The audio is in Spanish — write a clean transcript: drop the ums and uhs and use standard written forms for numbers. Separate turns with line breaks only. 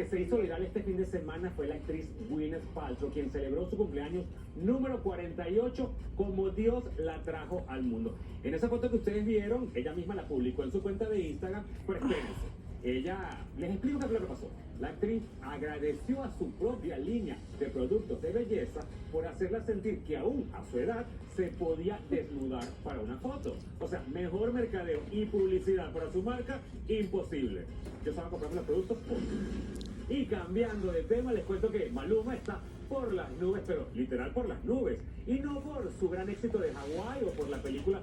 Que se hizo viral este fin de semana fue la actriz Gwyneth Paltrow, quien celebró su cumpleaños número 48 como Dios la trajo al mundo. En esa foto que ustedes vieron, ella misma la publicó en su cuenta de Instagram, pero espérense. Les explico qué fue lo que pasó. La actriz agradeció a su propia línea de productos de belleza por hacerla sentir que aún a su edad se podía desnudar para una foto. O sea, mejor mercadeo y publicidad para su marca, imposible. Yo estaba comprando los productos. Y cambiando de tema, les cuento que Maluma está por las nubes, pero literal por las nubes. Y no por su gran éxito de Hawái o por la película